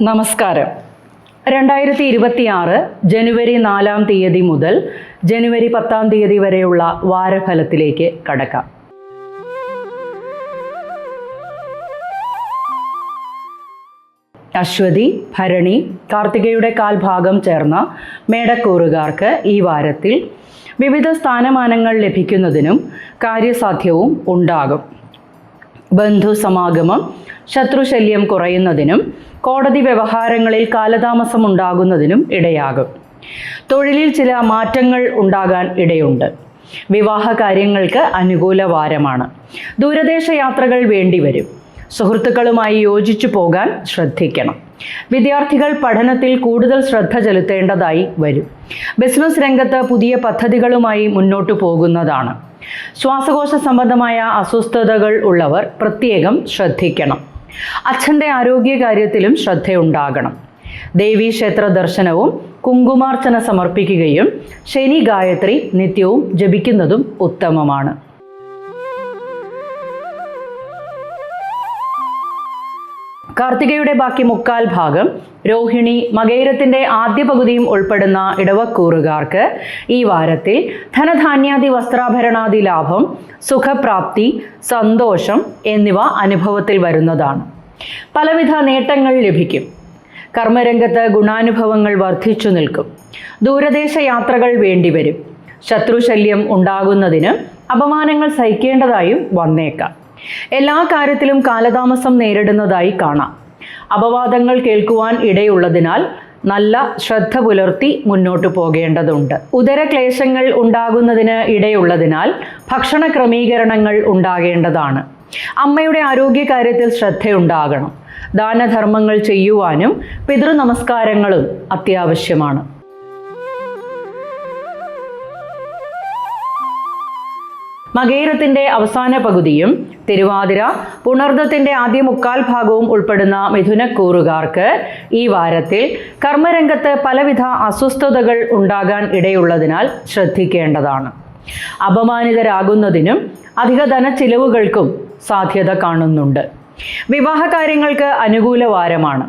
നമസ്കാരം. 2026 ജനുവരി 4-ാം തീയതി മുതൽ ജനുവരി 10-ാം തീയതി വരെയുള്ള വാരഫലത്തിലേക്ക് കടക്കാം. അശ്വതി, ഭരണി, കാർത്തികയുടെ കാൽഭാഗം ചേർന്ന മേടക്കൂറുകാർക്ക് ഈ വാരത്തിൽ വിവിധ സ്ഥാനമാനങ്ങൾ ലഭിക്കുന്നതിനും കാര്യസാധ്യവും ഉണ്ടാകും. ബന്ധുസമാഗമം, ശത്രുശല്യം കുറയുന്നതിനും കോടതി വ്യവഹാരങ്ങളിൽ കാലതാമസം ഉണ്ടാകുന്നതിനും ഇടയാകും. തൊഴിലിൽ ചില മാറ്റങ്ങൾ ഉണ്ടാകാൻ ഇടയുണ്ട്. വിവാഹ കാര്യങ്ങൾക്ക് അനുകൂല വാരമാണ്. ദൂരദേശ യാത്രകൾ വേണ്ടിവരും. സുഹൃത്തുക്കളുമായി യോജിച്ചു പോകാൻ ശ്രദ്ധിക്കണം. വിദ്യാർത്ഥികൾ പഠനത്തിൽ കൂടുതൽ ശ്രദ്ധ ചെലുത്തേണ്ടതായി വരും. ബിസിനസ് രംഗത്ത് പുതിയ പദ്ധതികളുമായി മുന്നോട്ടു പോകുന്നതാണ്. ശ്വാസകോശ സംബന്ധമായ അസ്വസ്ഥതകൾ ഉള്ളവർ പ്രത്യേകം ശ്രദ്ധിക്കണം. അച്ഛൻ്റെ ആരോഗ്യകാര്യത്തിലും ശ്രദ്ധയുണ്ടാകണം. ദേവീക്ഷേത്ര ദർശനവും കുങ്കുമാർച്ചന സമർപ്പിക്കുകയും ശനി ഗായത്രി നിത്യവും ജപിക്കുന്നതും ഉത്തമമാണ്. കാർത്തികയുടെ ബാക്കി മുക്കാൽ ഭാഗം, രോഹിണി, മകയിരത്തിൻ്റെ ആദ്യ പകുതിയും ഉൾപ്പെടുന്ന ഇടവക്കൂറുകാർക്ക് ഈ വാരത്തിൽ ധനധാന്യാദി വസ്ത്രാഭരണാദി ലാഭം, സുഖപ്രാപ്തി, സന്തോഷം എന്നിവ അനുഭവത്തിൽ വരുന്നതാണ്. പലവിധ നേട്ടങ്ങൾ ലഭിക്കും. കർമ്മരംഗത്ത് ഗുണാനുഭവങ്ങൾ വർദ്ധിച്ചു നിൽക്കും. ദൂരദേശ യാത്രകൾ വേണ്ടിവരും. ശത്രുശല്യം ഉണ്ടാകുന്നതിന് അപമാനങ്ങൾ സഹിക്കേണ്ടതായും വന്നേക്കാം. എല്ലാ കാര്യത്തിലും കാലതാമസം നേരിടുന്നതായി കാണാം. അപവാദങ്ങൾ കേൾക്കുവാൻ ഇടയുള്ളതിനാൽ നല്ല ശ്രദ്ധ പുലർത്തി മുന്നോട്ടു പോകേണ്ടതുണ്ട്. ഉദരക്ലേശങ്ങൾ ഉണ്ടാകുന്നതിന് ഇടയുള്ളതിനാൽ ഭക്ഷണ ക്രമീകരണങ്ങൾ ഉണ്ടാകേണ്ടതാണ്. അമ്മയുടെ ആരോഗ്യകാര്യത്തിൽ ശ്രദ്ധയുണ്ടാകണം. ദാനധർമ്മങ്ങൾ ചെയ്യുവാനും പിതൃനമസ്കാരങ്ങളും അത്യാവശ്യമാണ്. മകയിരത്തിൻ്റെ അവസാന പകുതിയും തിരുവാതിര, പുണർദത്തിൻ്റെ ആദ്യ മുക്കാൽ ഭാഗവും ഉൾപ്പെടുന്ന മിഥുനക്കൂറുകാർക്ക് ഈ വാരത്തിൽ കർമ്മരംഗത്ത് പലവിധ അസ്വസ്ഥതകൾ ഉണ്ടാകാൻ ഇടയുള്ളതിനാൽ ശ്രദ്ധിക്കേണ്ടതാണ്. അപമാനിതരാകുന്നതിനും അധിക ധനച്ചിലവുകൾക്കും സാധ്യത കാണുന്നുണ്ട്. വിവാഹകാര്യങ്ങൾക്ക് അനുകൂല വാരമാണ്.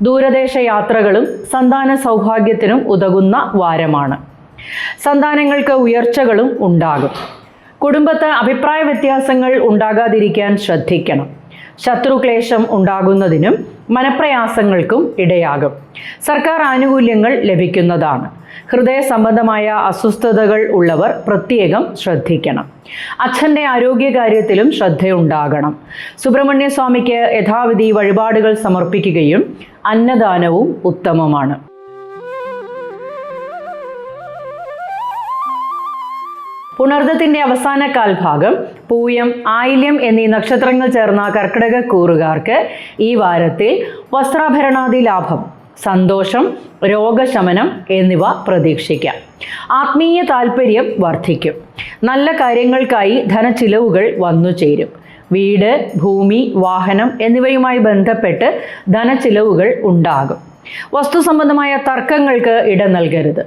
ദൂരദേശ യാത്രകളും സന്താന സൗഭാഗ്യത്തിനും ഉതകുന്ന വാരമാണ്. സന്താനങ്ങൾക്ക് ഉയർച്ചകളും ഉണ്ടാകും. കുടുംബത്ത് അഭിപ്രായ വ്യത്യാസങ്ങൾ ഉണ്ടാകാതിരിക്കാൻ ശ്രദ്ധിക്കണം. ശത്രുക്ലേശം ഉണ്ടാകുന്നതിനും മനപ്രയാസങ്ങൾക്കും ഇടയാകും. സർക്കാർ ആനുകൂല്യങ്ങൾ ലഭിക്കുന്നതാണ്. ഹൃദയ സംബന്ധമായ അസ്വസ്ഥതകൾ ഉള്ളവർ പ്രത്യേകം ശ്രദ്ധിക്കണം. അച്ഛൻ്റെ ആരോഗ്യകാര്യത്തിലും ശ്രദ്ധയുണ്ടാകണം. സുബ്രഹ്മണ്യ സ്വാമിക്ക് യഥാവിധി വഴിപാടുകൾ സമർപ്പിക്കുകയും അന്നദാനവും ഉത്തമമാണ്. പുണർദത്തിൻ്റെ അവസാന കാൽഭാഗം, പൂയം, ആയില്യം എന്നീ നക്ഷത്രങ്ങൾ ചേർന്ന കർക്കിടകക്കൂറുകാർക്ക് ഈ വാരത്തിൽ വസ്ത്രാഭരണാദി ലാഭം, സന്തോഷം, രോഗശമനം എന്നിവ പ്രതീക്ഷിക്കാം. ആത്മീയ താൽപ്പര്യം വർദ്ധിക്കും. നല്ല കാര്യങ്ങൾക്കായി ധനച്ചിലവുകൾ വന്നു ചേരും. വീട്, ഭൂമി, വാഹനം എന്നിവയുമായി ബന്ധപ്പെട്ട് ധനച്ചിലവുകൾ ഉണ്ടാകും. വസ്തു സംബന്ധമായ തർക്കങ്ങൾക്ക് ഇട നൽകരുത്.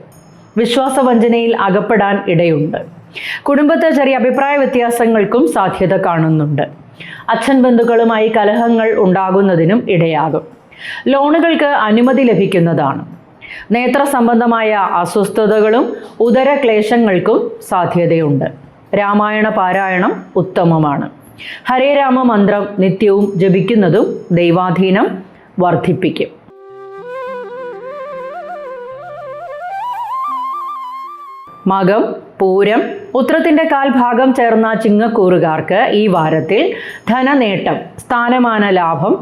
വിശ്വാസവഞ്ചനയിൽ അകപ്പെടാൻ ഇടയുണ്ട്. കുടുംബത്തെ ചെറിയ അഭിപ്രായ വ്യത്യാസങ്ങൾക്കും സാധ്യത കാണുന്നുണ്ട്. അച്ഛൻ ബന്ധുക്കളുമായി കലഹങ്ങൾ ഉണ്ടാകുന്നതിനും ഇടയാകും. ലോണുകൾക്ക് അനുമതി ലഭിക്കുന്നതാണ്. നേത്ര സംബന്ധമായ അസ്വസ്ഥതകളും ഉദരക്ലേശങ്ങൾക്കും സാധ്യതയുണ്ട്. രാമായണ പാരായണം ഉത്തമമാണ്. ഹരേ രാമ മന്ത്രം നിത്യവും ജപിക്കുന്നതും ദൈവാധീനം വർദ്ധിപ്പിക്കും. മകം, പൂരം, ഉത്രത്തിൻ്റെ കാൽഭാഗം ചേർന്ന ചിങ്ങക്കൂറുകാർക്ക് ഈ വാരത്തിൽ ധനനേട്ടം, സ്ഥാനമാന ലാഭം,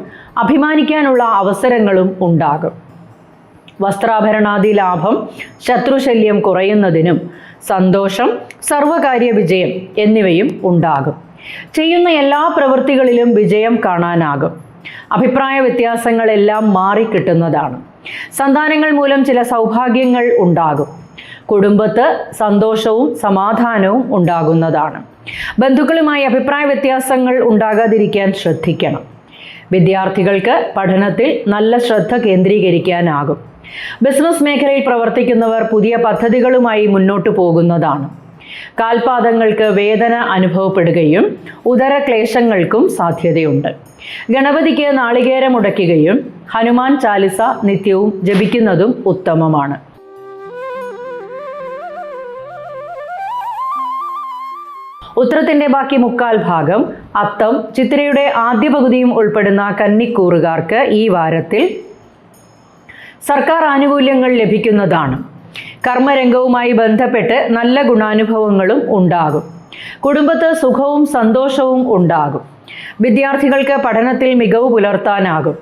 അഭിമാനിക്കാനുള്ള അവസരങ്ങളും ഉണ്ടാകും. വസ്ത്രാഭരണാദി ലാഭം, ശത്രുശല്യം കുറയുന്നതിനും സന്തോഷം, സർവകാര്യ വിജയം എന്നിവയും ഉണ്ടാകും. ചെയ്യുന്ന എല്ലാ പ്രവൃത്തികളിലും വിജയം കാണാനാകും. അഭിപ്രായ വ്യത്യാസങ്ങളെല്ലാം മാറിക്കിട്ടുന്നതാണ്. സന്താനങ്ങൾ മൂലം ചില സൗഭാഗ്യങ്ങൾ ഉണ്ടാകും. കുടുംബത്ത് സന്തോഷവും സമാധാനവും ഉണ്ടാകുന്നതാണ്. ബന്ധുക്കളുമായി അഭിപ്രായ വ്യത്യാസങ്ങൾ ഉണ്ടാകാതിരിക്കാൻ ശ്രദ്ധിക്കണം. വിദ്യാർത്ഥികൾക്ക് പഠനത്തിൽ നല്ല ശ്രദ്ധ കേന്ദ്രീകരിക്കാനാകും. ബിസിനസ് മേഖലയിൽ പ്രവർത്തിക്കുന്നവർ പുതിയ പദ്ധതികളുമായി മുന്നോട്ടു പോകുന്നതാണ്. കാൽപാദങ്ങൾക്ക് വേദന അനുഭവപ്പെടുകയും ഉദരക്ലേശങ്ങൾക്കും സാധ്യതയുണ്ട്. ഗണപതിക്ക് നാളികേരം ഉടയ്ക്കുകയും ഹനുമാൻ ചാലിസ നിത്യവും ജപിക്കുന്നതും ഉത്തമമാണ്. ഉത്രത്തിന്റെ ബാക്കി മുക്കാൽ ഭാഗം, അത്തം, ചിത്തിരയുടെ ആദ്യ പകുതിയും ഉൾപ്പെടുന്ന കന്നിക്കൂറുകാർക്ക് ഈ വാരത്തിൽ സർക്കാർ ആനുകൂല്യങ്ങൾ ലഭിക്കുന്നതാണ്. കർമ്മരംഗവുമായി ബന്ധപ്പെട്ട് നല്ല ഗുണാനുഭവങ്ങളും ഉണ്ടാകും. കുടുംബത്ത് സുഖവും സന്തോഷവും ഉണ്ടാകും. വിദ്യാർത്ഥികൾക്ക് പഠനത്തിൽ മികവ് പുലർത്താനാകും.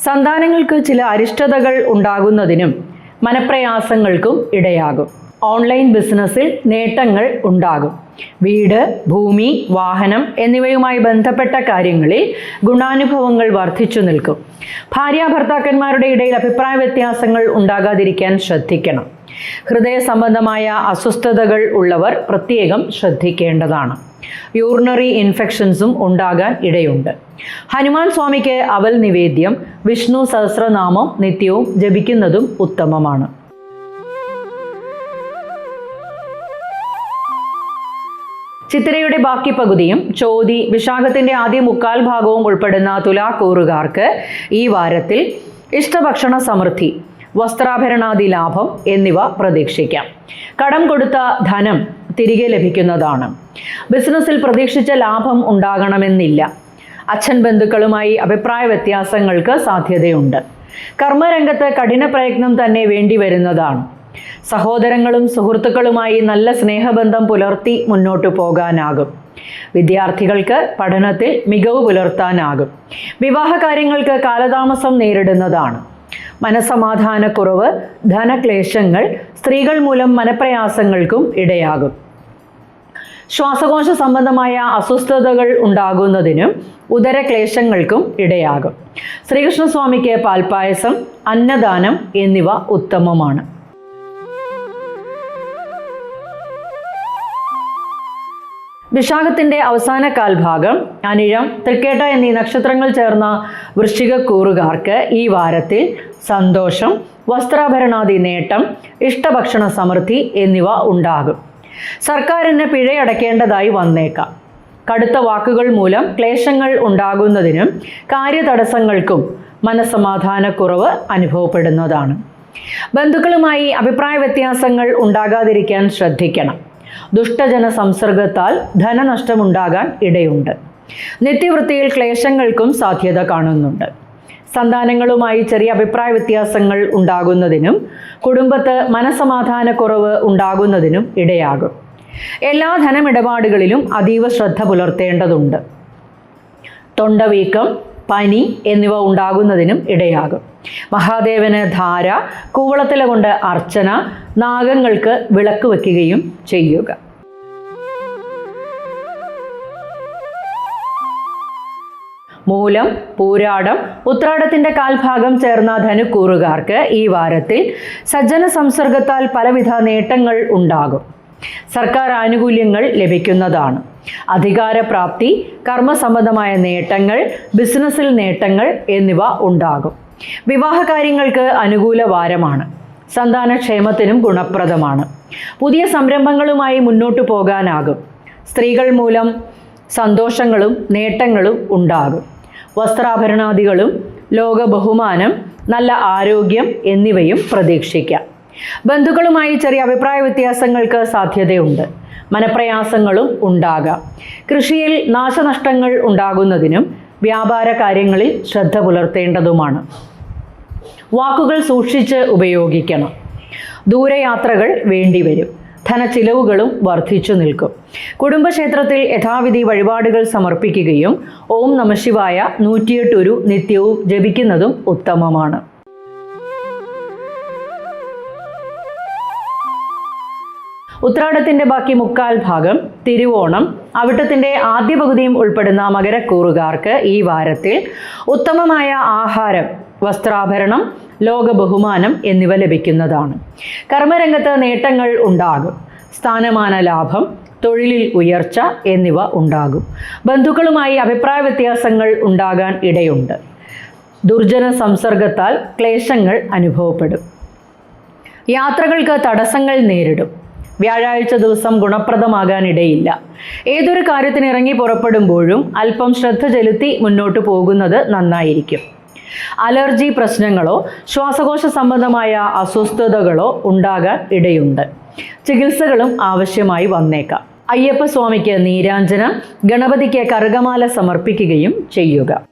സന്താനങ്ങൾക്ക് ചില അരിഷ്ടതകൾ ഉണ്ടാകുന്നതിനും മനപ്രയാസങ്ങൾക്കും ഇടയാകും. ഓൺലൈൻ ബിസിനസ്സിൽ നേട്ടങ്ങൾ ഉണ്ടാകും. വീട്, ഭൂമി, വാഹനം എന്നിവയുമായി ബന്ധപ്പെട്ട കാര്യങ്ങളിൽ ഗുണാനുഭവങ്ങൾ വർദ്ധിച്ചു നിൽക്കും. ഭാര്യാഭർത്താക്കന്മാരുടെ ഇടയിൽ അഭിപ്രായ വ്യത്യാസങ്ങൾ ഉണ്ടാകാതിരിക്കാൻ ശ്രദ്ധിക്കണം. ഹൃദയ സംബന്ധമായ അസ്വസ്ഥതകൾ ഉള്ളവർ പ്രത്യേകം ശ്രദ്ധിക്കേണ്ടതാണ്. യൂറിനറി ഇൻഫെക്ഷൻസും ഉണ്ടാകാൻ ഇടയുണ്ട്. ഹനുമാൻ സ്വാമിക്ക് അവൽ നിവേദ്യം, വിഷ്ണു സഹസ്രനാമം നിത്യവും ജപിക്കുന്നതും ഉത്തമമാണ്. ചിത്തിരയുടെ ബാക്കി പകുതിയും ചോതി, വിശാഖത്തിന്റെ ആദ്യ മുക്കാൽ ഭാഗവും ഉൾപ്പെടുന്ന തുലാക്കൂറുകാർക്ക് ഈ വാരത്തിൽ ഇഷ്ടഭക്ഷണ സമൃദ്ധി, വസ്ത്രാഭരണാദി ലാഭം എന്നിവ പ്രതീക്ഷിക്കാം. കടം കൊടുത്ത ധനം തിരികെ ലഭിക്കുന്നതാണ്. ബിസിനസ്സിൽ പ്രതീക്ഷിച്ച ലാഭം ഉണ്ടാകണമെന്നില്ല. അച്ഛൻ ബന്ധുക്കളുമായി അഭിപ്രായ വ്യത്യാസങ്ങൾക്ക് സാധ്യതയുണ്ട്. കർമ്മരംഗത്ത് കഠിന പ്രയത്നം തന്നെ വേണ്ടി വരുന്നതാണ്. സഹോദരങ്ങളും സുഹൃത്തുക്കളുമായി നല്ല സ്നേഹബന്ധം പുലർത്തി മുന്നോട്ടു പോകാനാകും. വിദ്യാർത്ഥികൾക്ക് പഠനത്തിൽ മികവ് പുലർത്താനാകും. വിവാഹ കാര്യങ്ങൾക്ക് കാലതാമസം നേരിടുന്നതാണ്. മനസമാധാനക്കുറവ്, ധനക്ലേശങ്ങൾ, സ്ത്രീകൾ മൂലം മനപ്രയാസങ്ങൾക്കും ഇടയാകും. ശ്വാസകോശ സംബന്ധമായ അസ്വസ്ഥതകൾ ഉണ്ടാകുന്നതിനും ഉദരക്ലേശങ്ങൾക്കും ഇടയാകും. ശ്രീകൃഷ്ണസ്വാമിക്ക് പാൽപ്പായസം, അന്നദാനം എന്നിവ ഉത്തമമാണ്. വിശാഖത്തിന്റെ അവസാന കാൽഭാഗം, അനിഴം, തൃക്കേട്ട എന്നീ നക്ഷത്രങ്ങൾ ചേർന്ന വൃശ്ചികക്കൂറുകാർക്ക് ഈ വാരത്തിൽ സന്തോഷം, വസ്ത്രാഭരണാദി നേട്ടം, ഇഷ്ടഭക്ഷണ സമൃദ്ധി എന്നിവ ഉണ്ടാകും. സർക്കാരിന് പിഴയടയ്ക്കേണ്ടതായി വന്നേക്കാം. കടുത്ത വാക്കുകൾ മൂലം ക്ലേശങ്ങൾ ഉണ്ടാകുന്നതിനും കാര്യതടസ്സങ്ങൾക്കും മനസ്സമാധാനക്കുറവ് അനുഭവപ്പെടുന്നതാണ്. ബന്ധുക്കളുമായി അഭിപ്രായ വ്യത്യാസങ്ങൾ ഉണ്ടാകാതിരിക്കാൻ ശ്രദ്ധിക്കണം. ദുഷ്ടജന സംസർഗത്താൽ ധനനഷ്ടമുണ്ടാകാൻ ഇടയുണ്ട്. നിത്യവൃത്തിയിൽ ക്ലേശങ്ങൾക്കും സാധ്യത കാണുന്നുണ്ട്. സന്താനങ്ങളുമായി ചെറിയ അഭിപ്രായ വ്യത്യാസങ്ങൾ ഉണ്ടാകുന്നതിനും കുടുംബത്ത് മനസമാധാനക്കുറവ് ഉണ്ടാകുന്നതിനും ഇടയാകും. എല്ലാ ധനമിടപാടുകളിലും അതീവ ശ്രദ്ധ പുലർത്തേണ്ടതുണ്ട്. തൊണ്ടവീക്കം, പനി എന്നിവ ഉണ്ടാകുന്നതിനും ഇടയാകും. മഹാദേവന് ധാര, കൂവളത്തില കൊണ്ട് അർച്ചന, നാഗങ്ങൾക്ക് വിളക്ക് വയ്ക്കുകയും ചെയ്യുക. മൂലം, പൂരാടം, ഉത്രാടത്തിന്റെ കാൽഭാഗം ചേർന്ന ധനുക്കൂറുകാർക്ക് ഈ വാരത്തിൽ സജ്ജന സംസർഗത്താൽ പലവിധ നേട്ടങ്ങൾ ഉണ്ടാകും. സർക്കാർ ആനുകൂല്യങ്ങൾ ലഭിക്കുന്നതാണ്. അധികാരപ്രാപ്തി, കർമ്മസംബന്ധമായ നേട്ടങ്ങൾ, ബിസിനസ്സിൽ നേട്ടങ്ങൾ എന്നിവ ഉണ്ടാകും. വിവാഹ കാര്യങ്ങൾക്ക് അനുകൂല വാരമാണ്. സന്താനക്ഷേമത്തിനും ഗുണപ്രദമാണ്. പുതിയ സംരംഭങ്ങളുമായി മുന്നോട്ടു പോകാനാകും. സ്ത്രീകൾ മൂലം സന്തോഷങ്ങളും നേട്ടങ്ങളും ഉണ്ടാകും. വസ്ത്രാഭരണാദികളും, ലോക ബഹുമാനം, നല്ല ആരോഗ്യം എന്നിവയും പ്രതീക്ഷിക്കാം. ബന്ധുക്കളുമായി ചെറിയ അഭിപ്രായ വ്യത്യാസങ്ങൾക്ക് സാധ്യതയുണ്ട്. മനപ്രയാസങ്ങളും ഉണ്ടാകാം. കൃഷിയിൽ നാശനഷ്ടങ്ങൾ ഉണ്ടാകുന്നതിനും വ്യാപാര കാര്യങ്ങളിൽ ശ്രദ്ധ പുലർത്തേണ്ടതുമാണ്. വാക്കുകൾ സൂക്ഷിച്ച് ഉപയോഗിക്കണം. ദൂരയാത്രകൾ വേണ്ടിവരും. ധനച്ചിലവുകളും വർദ്ധിച്ചു നിൽക്കും. കുടുംബക്ഷേത്രത്തിൽ യഥാവിധി വഴിപാടുകൾ സമർപ്പിക്കുകയും ഓം നമഃശിവായ 108 ഉരു നിത്യവും ജപിക്കുന്നതും ഉത്തമമാണ്. ഉത്രാടത്തിന്റെ ബാക്കി മുക്കാൽ ഭാഗം, തിരുവോണം, അവിട്ടത്തിന്റെ ആദ്യ പകുതിയും ഉൾപ്പെടുന്ന മകരക്കൂറുകാർക്ക് ഈ വാരത്തിൽ ഉത്തമമായ ആഹാരം, വസ്ത്രാഭരണം, ലോക ബഹുമാനം എന്നിവ ലഭിക്കുന്നതാണ്. കർമ്മരംഗത്ത് നേട്ടങ്ങൾ ഉണ്ടാകും. സ്ഥാനമാന ലാഭം, തൊഴിലിൽ ഉയർച്ച എന്നിവ ഉണ്ടാകും. ബന്ധുക്കളുമായി അഭിപ്രായ വ്യത്യാസങ്ങൾ ഉണ്ടാകാൻ ഇടയുണ്ട്. ദുർജന സംസർഗത്താൽ ക്ലേശങ്ങൾ അനുഭവപ്പെടും. യാത്രകൾക്ക് തടസ്സങ്ങൾ നേരിടും. വ്യാഴാഴ്ച ദിവസം ഗുണപ്രദമാകാനിടയില്ല. ഏതൊരു കാര്യത്തിന് ഇറങ്ങി പുറപ്പെടുമ്പോഴും അല്പം ശ്രദ്ധ ചെലുത്തി മുന്നോട്ട് പോകുന്നത് നന്നായിരിക്കും. അലർജി പ്രശ്നങ്ങളോ ശ്വാസകോശ സംബന്ധമായ അസ്വസ്ഥതകളോ ഉണ്ടാകാൻ ഇടയുണ്ട്. ചികിത്സകളും ആവശ്യമായി വന്നേക്കാം. അയ്യപ്പസ്വാമിക്ക് നീരാഞ്ജനം, ഗണപതിക്ക് കറുകമാല സമർപ്പിക്കുകയും ചെയ്യുക.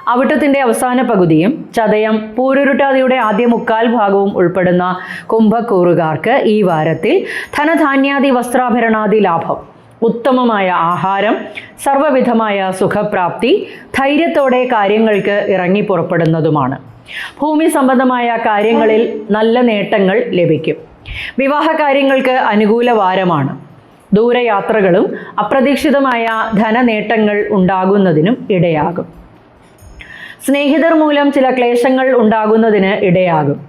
അവിട്ടത്തിന്റെ അവസാന പകുതിയും ചതയം പൂരുരുട്ടാതിയുടെ ആദ്യ മുക്കാൽ ഭാഗവും ഉൾപ്പെടുന്ന കുംഭക്കൂറുകാർക്ക് ഈ വാരത്തിൽ ധനധാന്യാദി വസ്ത്രാഭരണാദി ലാഭം, ഉത്തമമായ ആഹാരം, സർവ്വവിധമായ സുഖപ്രാപ്തി, ധൈര്യത്തോടെ കാര്യങ്ങൾക്ക് ഇറങ്ങി പുറപ്പെടുന്നതുമാണ്. ഭൂമി സംബന്ധമായ കാര്യങ്ങളിൽ നല്ല നേട്ടങ്ങൾ ലഭിക്കും. വിവാഹ കാര്യങ്ങൾക്ക് അനുകൂല വാരമാണ്. ദൂരയാത്രകളും അപ്രതീക്ഷിതമായ ധനനേട്ടങ്ങൾ ഉണ്ടാകുന്നതിനും ഇടയാകും. സ്നേഹിതർ മൂലം ചില ക്ലേശങ്ങൾ ഉണ്ടാകുന്നതിന് ഇടയാകും.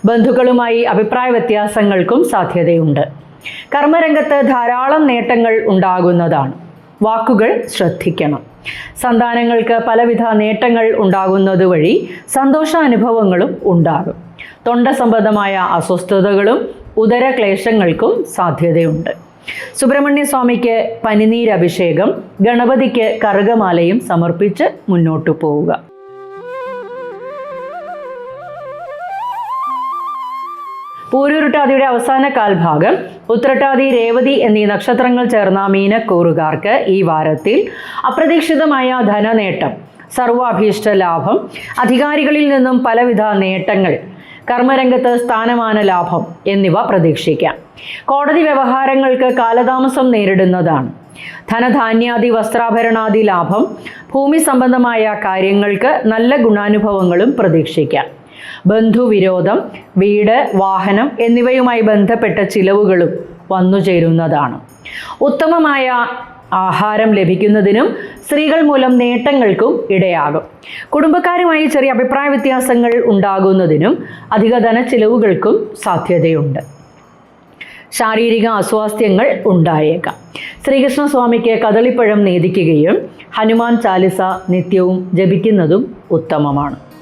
ബന്ധുക്കളുമായി അഭിപ്രായ വ്യത്യാസങ്ങൾക്കും സാധ്യതയുണ്ട്. കർമ്മരംഗത്ത് ധാരാളം നേട്ടങ്ങൾ ഉണ്ടാകുന്നതാണ്. വാക്കുകൾ ശ്രദ്ധിക്കണം. സന്താനങ്ങൾക്ക് പലവിധ നേട്ടങ്ങൾ ഉണ്ടാകുന്നത് വഴി സന്തോഷാനുഭവങ്ങളും ഉണ്ടാകും. തൊണ്ട സംബന്ധമായ അസ്വസ്ഥതകളും ഉദരക്ലേശങ്ങൾക്കും സാധ്യതയുണ്ട്. സുബ്രഹ്മണ്യ സ്വാമിക്ക് പനിനീരഭിഷേകം, ഗണപതിക്ക് കറുകമാലയും സമർപ്പിച്ച് മുന്നോട്ടു പോവുക. പൂരുരുട്ടാതിയുടെ അവസാന കാൽഭാഗം ഉത്രട്ടാതി, രേവതി എന്നീ നക്ഷത്രങ്ങൾ ചേർന്ന മീനക്കൂറുകാർക്ക് ഈ വാരത്തിൽ അപ്രതീക്ഷിതമായ ധനനേട്ടം, സർവാഭീഷ്ട ലാഭം, അധികാരികളിൽ നിന്നും പലവിധ നേട്ടങ്ങൾ, കർമ്മരംഗത്ത് സ്ഥാനമാന ലാഭം എന്നിവ പ്രതീക്ഷിക്കാം. കോടതി വ്യവഹാരങ്ങൾക്ക് കാലതാമസം നേരിടുന്നതാണ്. ധനധാന്യാദി വസ്ത്രാഭരണാദി ലാഭം, ഭൂമി സംബന്ധമായ കാര്യങ്ങൾക്ക് നല്ല ഗുണാനുഭവങ്ങളും പ്രതീക്ഷിക്കാം. ബന്ധുവിരോധം, വീട്, വാഹനം എന്നിവയുമായി ബന്ധപ്പെട്ട ചിലവുകളും വന്നുചേരുന്നതാണ്. ഉത്തമമായ ആഹാരം ലഭിക്കുന്നതിനും സ്ത്രീകൾ മൂലം നേട്ടങ്ങൾക്കും ഇടയാകും. കുടുംബക്കാരുമായി ചെറിയ അഭിപ്രായ വ്യത്യാസങ്ങൾ ഉണ്ടാകുന്നതിനും അധിക ധനച്ചിലവുകൾക്കും സാധ്യതയുണ്ട്. ശാരീരിക അസ്വാസ്ഥ്യങ്ങൾ ഉണ്ടായേക്കാം. ശ്രീകൃഷ്ണസ്വാമിക്ക് കദളിപ്പഴം നേദിക്കുകയും ഹനുമാൻ ചാലിസ നിത്യവും ജപിക്കുന്നതും ഉത്തമമാണ്.